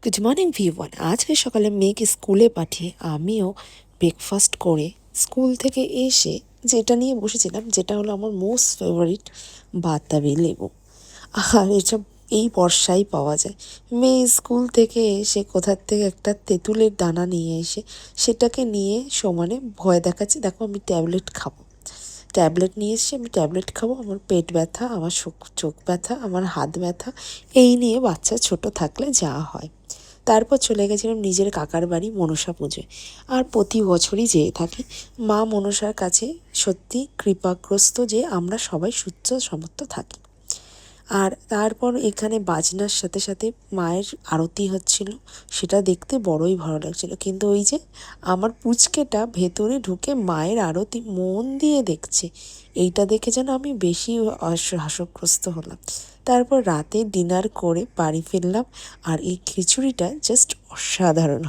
Good morning V1. আজকে সকালে মেয়েকে স্কুলে পাঠিয়ে আমিও ব্রেকফাস্ট করে স্কুল থেকে এসে যেটা নিয়ে বসেছিলাম, যেটা হলো আমার মোস্ট ফেভারিট বাতাবি লেবু। আর এটা এই বর্ষায় পাওয়া যায়। মেয়ে স্কুল থেকে এসে কোথার থেকে একটা তেঁতুলের দানা নিয়ে এসে সেটাকে নিয়ে সমানে ভয় দেখাচ্ছে, দেখো আমি ট্যাবলেট খাবো। ট্যাবলেট নিয়ে এসে আমি ট্যাবলেট খাবো, আমার পেট ব্যথা, আমার চোখ ব্যথা, আমার হাত ব্যথা, এই নিয়ে বাচ্চা ছোট থাকলে যা হয়। তারপর চলে গেছিলাম নিজের কাকার বাড়ি মনসা পুজোয়। আর প্রতি বছরই যেয়ে থাকি। মা মনসার কাছে সত্যি কৃপাগ্রস্ত যে আমরা সবাই সুস্থ সমর্থ থাকি। আর তারপর এখানে বাজনার সাথে সাথে মায়ের আরতি হচ্ছিল, সেটা দেখতে বড়ই ভালো লাগছিল। কিন্তু ওই যে আমার পুচকেটা ভেতরে ঢুকে মায়ের আরতি মন দিয়ে দেখছে, এইটা দেখে যেন আমি বেশি হাসগ্রস্ত হলাম। তারপর রাতে ডিনার করে বাড়ি ফিরলাম, আর এই খিচুড়িটা জাস্ট অসাধারণ হয়।